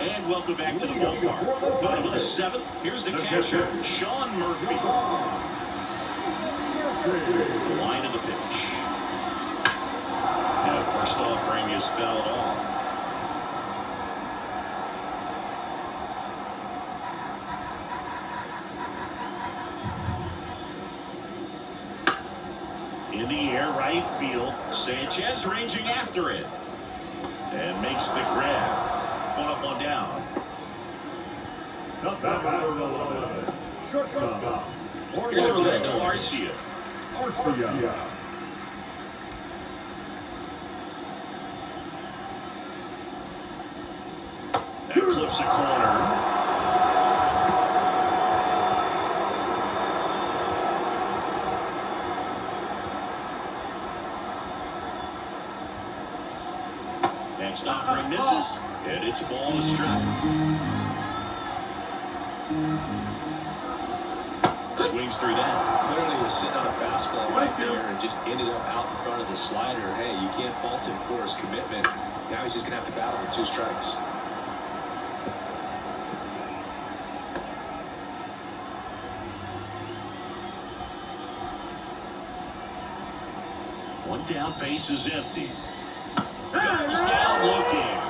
And welcome back to the ballpark. Bottom of the 7th, here's the catcher, Sean Murphy. Line of the pitch. And first offering is fouled off. In the air, right field. Sanchez ranging after it. And makes the grab. 1 up, 1 down. Shortstop. Here's Orlando Arcia. That clips a corner. Next offering misses, and it's a ball to strike. swings through that. Clearly he was sitting on a fastball right there and just ended up out in front of the slider. Hey, you can't fault him for his commitment. Now he's just going to have to battle with 2 strikes. One down, base is empty. Goes down looking.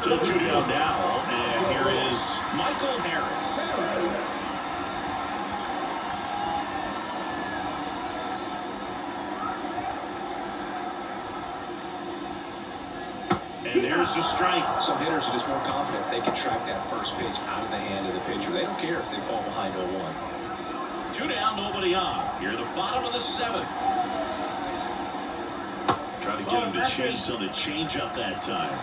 So 2 down now, and here is Michael Harris. And there's a strike. Some hitters are just more confident if they can track that first pitch out of the hand of the pitcher. They don't care if they fall behind 0-1. 2 down, nobody on. Here, the bottom of the 7th. Try to get him to chase on the changeup that time.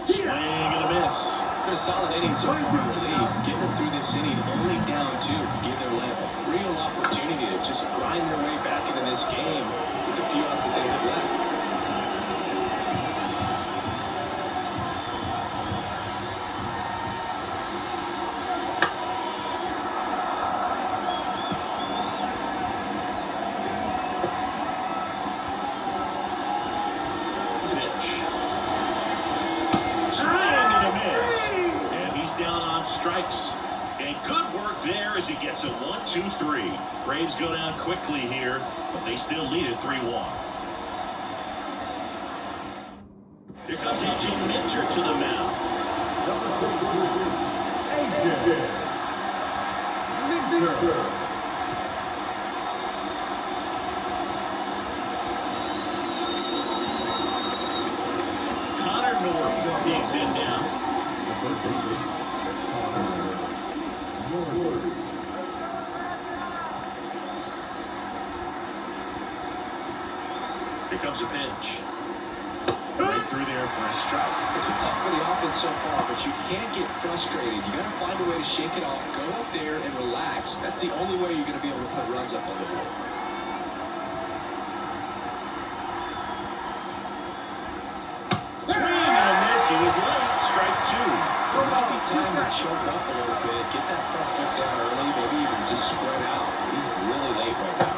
Swing and a miss. Been a solid inning so far in relief. Getting them through this inning only down 2 could give them a real opportunity to just grind their way back into this game with the few outs that they have left. Strikes, and good work there as he gets a 1-2-3. Braves go down quickly here, but they still lead it 3-1. Here comes A.J. Minter to the mound. Connor North digs in now. Here comes a pitch. Right through there for a strike. It's been tough for the offense so far, but you can't get frustrated. You got to find a way to shake it off, go up there and relax. That's the only way you're going to be able to put runs up on the board. Swing and a miss. He was late. Strike 2. It might be time to choke up a little bit, get that front foot down early, maybe even just spread out. He's really late right now.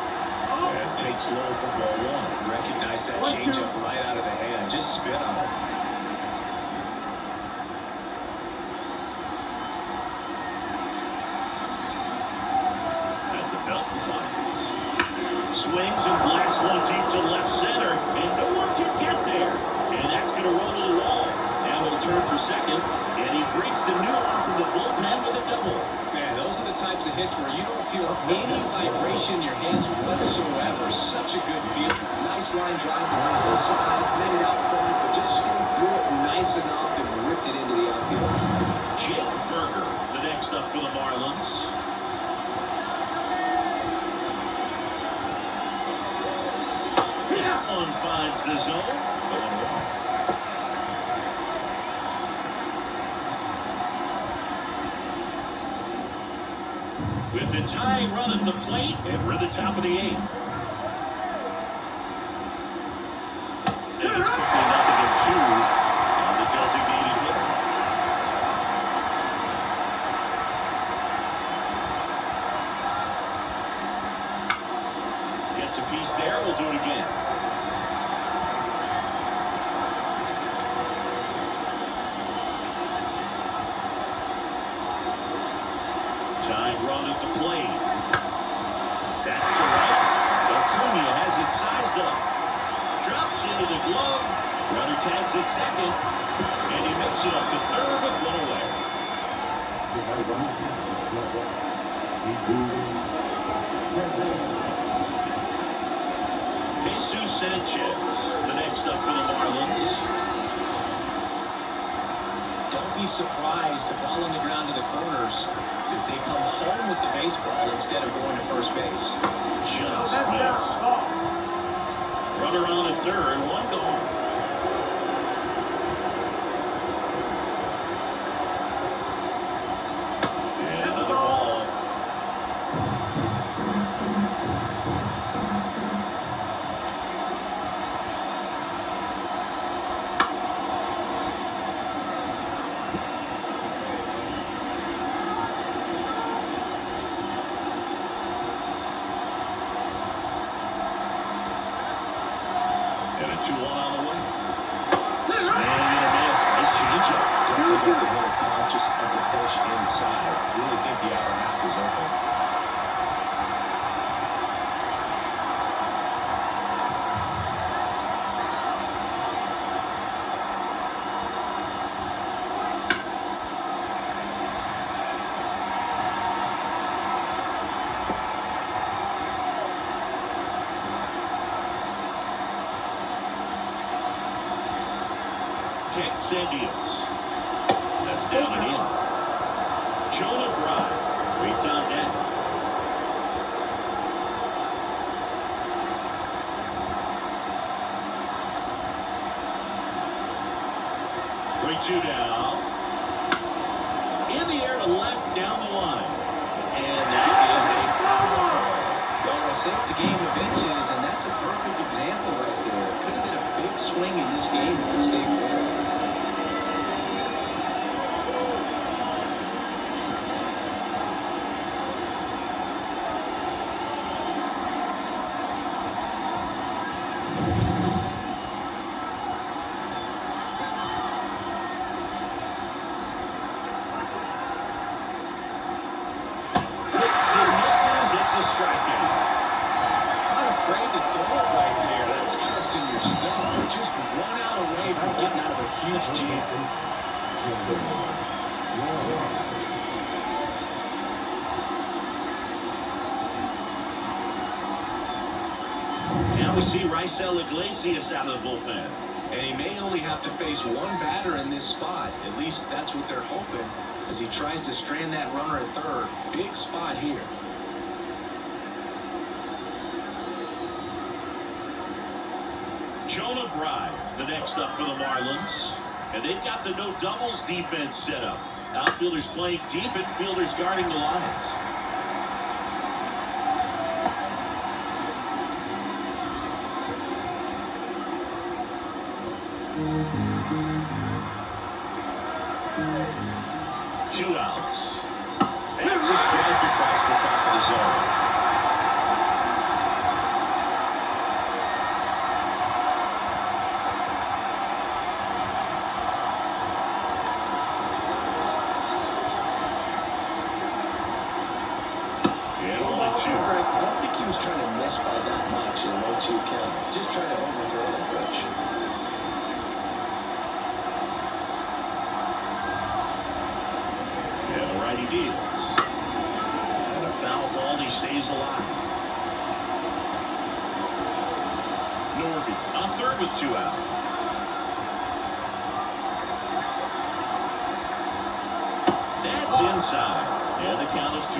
And takes low for ball 1. Recognize that changeup right out of the hand. Just spit on it. At the belt and fires. Swings and blasts one deep to left center, and no one can get there. And that's going to roll to the wall. Now he'll turn for second, and he greets the new arm from the bullpen with a double. Man, those are the types of hits where you don't feel any vibration in your hands whatsoever. Such a good feel. Nice line drive around the whole side, made it out front, but just straight through it nice enough and ripped it into the outfield. Jake Berger, the next up for the Marlins. That one finds the zone. 0-1. With the tying run at the plate, and we're at the top of the 8th. And it's quickly 0-2 on the designated hitter. Gets a piece there. We'll do it again. Tying run at the plate. That's right. Acuna has it sized up. Drops into the glove. Runner tags at second. And he makes it up to third with 1 away. Jesus Sanchez, the next up for the Marlins. Don't be surprised to ball on the ground to the corners if they come home with the baseball instead of going to first base. Just missed. Runner on at third, 1 gone. And another ball. 2-1 on the way. Swing and a miss. Nice changeup. Definitely got the hitter conscious of the pitch inside. Really think the outer half is open. Kicks and deals. That's down and in. Jonah Bride waits on deck. Three-two down. In the air to left down the line. And that is a foul. Well, I say it's a game of inches, and that's a perfect example right there. Could have been a big swing in this game if it stayed fair. Hits and misses. It's a strikeout. Not afraid to throw it right there. That's trusting your stuff. Just 1 out away from getting out of a huge jam. Now we see Raisel Iglesias out of the bullpen. And he may only have to face one batter in this spot. At least that's what they're hoping as he tries to strand that runner at third. Big spot here. Jonah Bride, the next up for the Marlins. And they've got the no doubles defense set up. Outfielders playing deep, infielders guarding the lines. Two outs. That's a strike across the top of the zone. And only two. I don't think he was trying to miss by that much in an 0-2 count. Just trying to overthrow that pitch. And the righty deals. And a foul ball, and he stays alive. Norby on third with 2 out. That's inside. And the count is 2-2.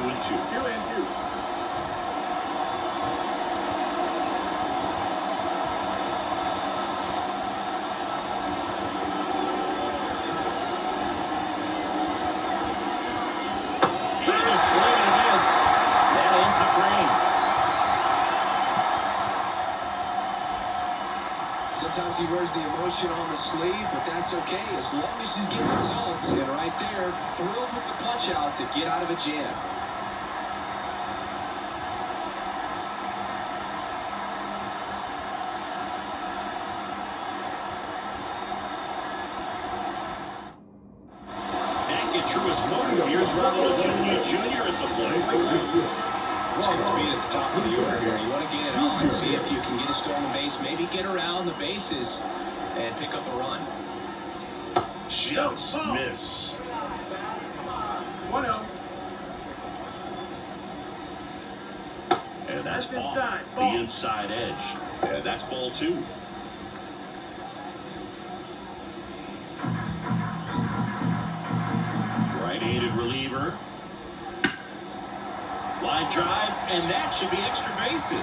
And a swing and a miss. That ends the frame. Sometimes he wears the emotion on the sleeve, but that's okay as long as he's getting results. And right there, thrilled with the punch out to get out of a jam. Back at Truist Motor, here's Ronald Acuna Jr. at the plate. It's good speed at the top of the order here. You want to get it on, see if you can get a stolen base, maybe get around the bases and pick up a run. Just missed. 1-0. And that's off the inside edge. And that's ball 2. Right-handed reliever. Line drive, and that should be extra bases.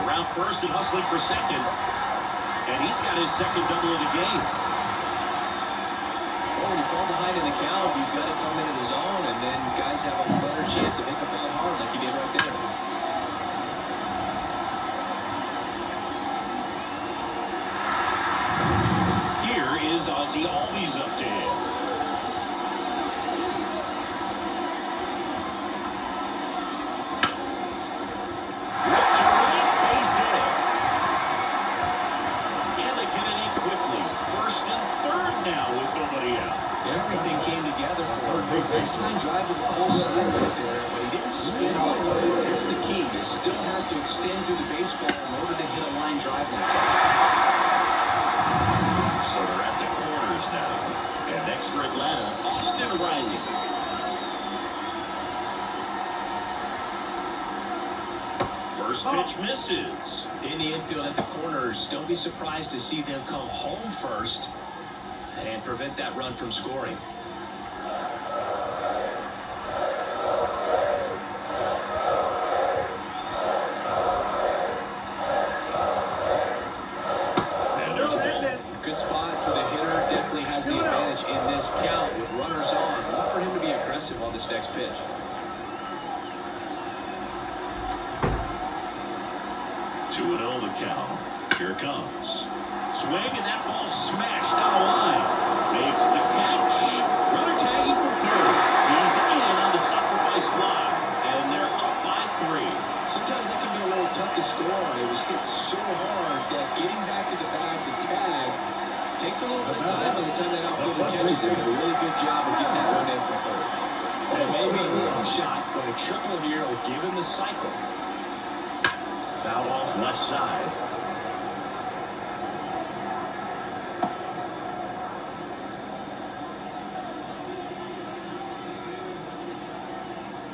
Around first and hustling for second. And he's got his second double of the game. Well, when you fall behind in the count, you've got to come into the zone, and then guys have a better chance of hitting the ball hard like you did right there. Here is Ozzie Albies up to him. Look to right, base hit. And the now with nobody out. Everything came together for him. Nice line drive to the whole side right there, but he didn't spin off of it. That's the key. You still have to extend through the baseball in order to hit a line drive like that. So they're at the corners now. And next for Atlanta, Austin Riley. First pitch misses. In the infield at the corners, don't be surprised to see them come home first and prevent that run from scoring. And there's a ball. Good spot for the hitter. Definitely has the advantage in this count with runners on. Look for him to be aggressive on this next pitch. 2-0 the count. Here it comes. Swing, and that ball smashed down the line. Makes the catch. Runner tagging for third. He's in on the sacrifice fly. And they're up by 3. Sometimes that can be a little tough to score on. It was hit so hard that getting back to the bag, the tag, takes a little bit of time by the time that outfielder catches it. A really good job of getting that run in from third. And maybe a long shot, but a triple here will give him the cycle. Foul off left side.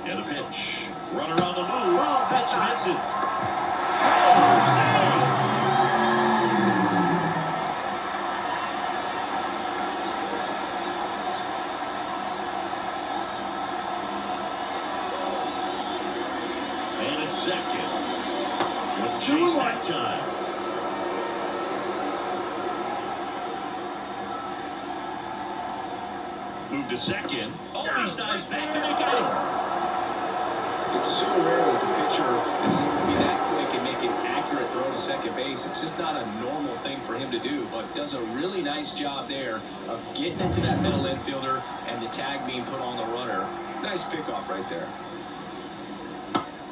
And a pitch. Runner on the move. Pitch misses. Oh, save. And it's second. With chase that time. Move to second. Oh, he dives back and they got him. It's so rare that the pitcher is able to be that quick and make an accurate throw to second base. It's just not a normal thing for him to do, but does a really nice job there of getting into that middle infielder and the tag being put on the runner. Nice pickoff right there.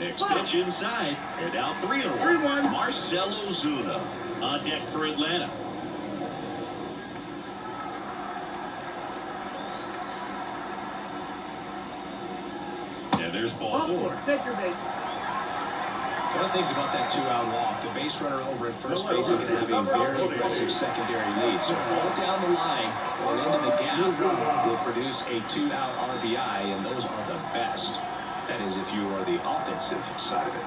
Next pitch inside, and now 3-1. Marcell Ozuna on deck for Atlanta. And there's ball 4. Take your base. One of the things about that 2-out walk, the base runner over at first base is going to have a very aggressive secondary lead. So all down the line or into the gap will produce a 2-out RBI, and those are the best. That is if you are the offensive side of it.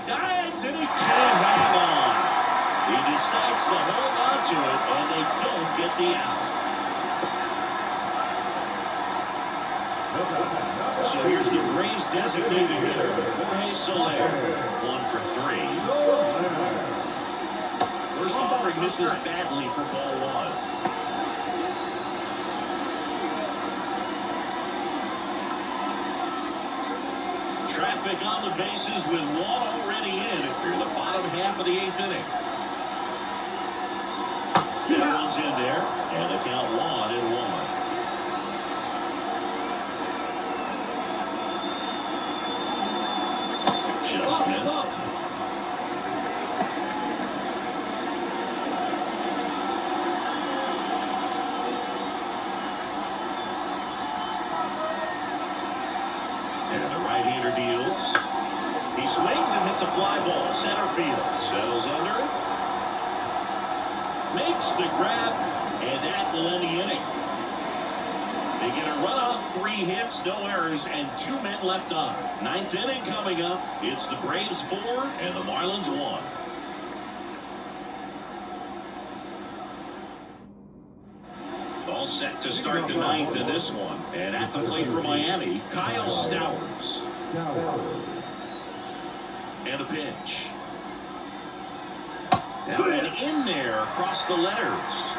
Dives, and he can't hang on. He decides to hold on to it, and they don't get the out. So here's the Braves designated hitter, Jorge Soler, 1 for 3. First offering misses badly for ball 1. Traffic on the bases with 1 already in here in the bottom half of the 8th inning. That one's in there, and the count 1-1. Just missed. And the right-hander deals. He swings and hits a fly ball. Center field. Settles under it. Makes the grab. And that will end the inning. They get a run on 3 hits, no errors, and 2 men left on. 9th inning coming up. It's the Braves 4 and the Marlins 1. All set to start the 9th in this one. And at the plate for Miami, Kyle Stowers. And a pitch. Now and in there across the letters.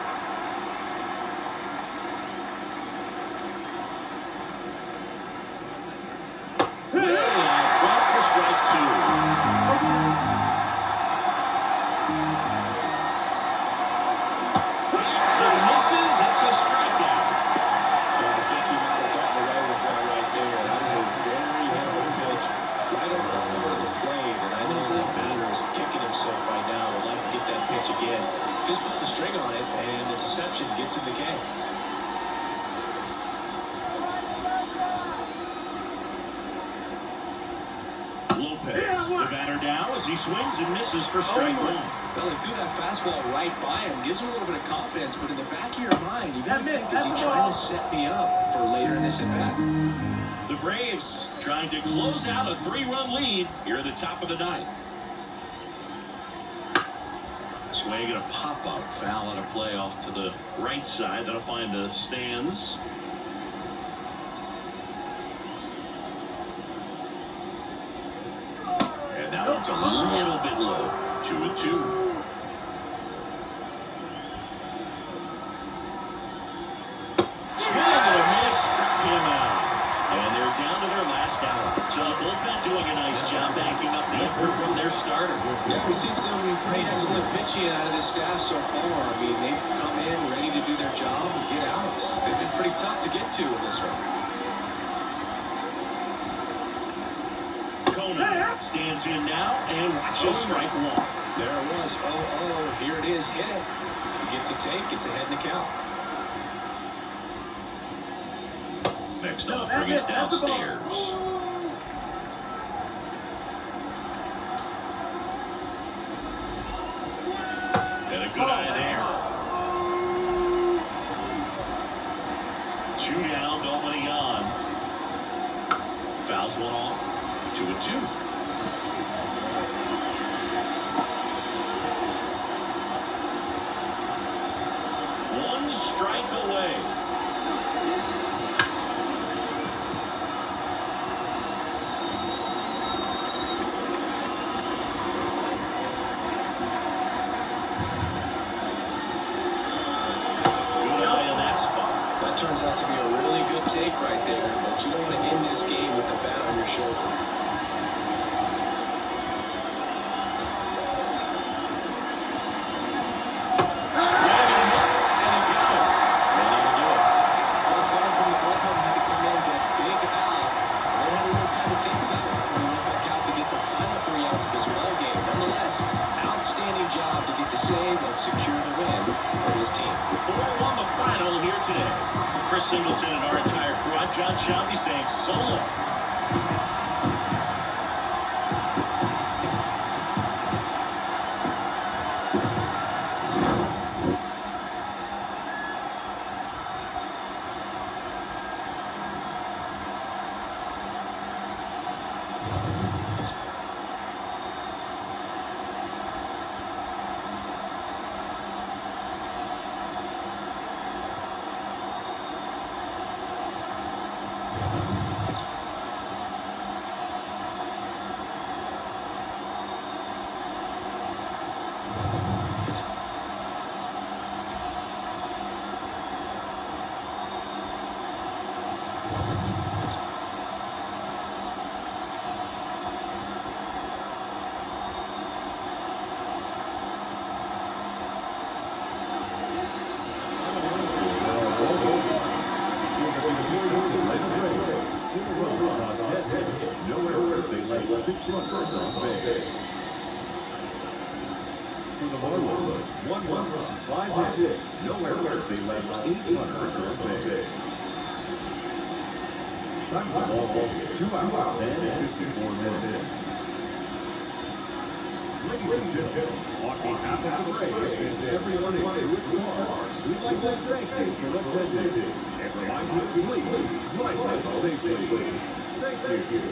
Way out front for strike 2. So misses. It's a strikeout. I think he might have gotten away with that right there. That was a very heavy pitch right over the plate, and I know that batter is kicking himself right now. Would like to get that pitch again. just put the string on it, and the deception gets him the K. Lopez, the batter down as he swings and misses for strike one. Well, he threw that fastball right by him. Gives him a little bit of confidence, but in the back of your mind, you got to think, is he trying to set me up for later in this at-bat? The Braves trying to close out a 3-run lead here at the top of the ninth. Swing and a pop-up foul on a play off to the right side. That'll find the stands. And that one's a little bit low. 2-2. So the bullpen doing a nice job backing up the effort from their starter. Yeah, we've seen some pretty excellent pitching out of this staff so far. I mean, they've come in ready to do their job and get outs. They've been pretty tough to get to in this run. Conan stands in now and watches strike one. There it was. Oh, here it is. Hit it. He gets a take. Gets ahead in the count. Next offering is downstairs. And a good eye there. 2 down, nobody on. Fouls one off. 2-2. One strike away. Turns out to be a really good take right there, but you don't want to end this game with the bat on your shoulder. Outstanding job to get the save and secure the win for his team. 4-1 the final here today. For Chris Singleton and our entire crew, I'm John Shelby saying so long. For the Marlins, 1 run, 5 hits, no errors. They led 8 runners on base. Time for ball, 2 hours and 54 minutes. Ladies and gentlemen, on behalf of the Braves and everyone who is car, we'd like to thank you for attending and remind you to please drive safely. Thank you.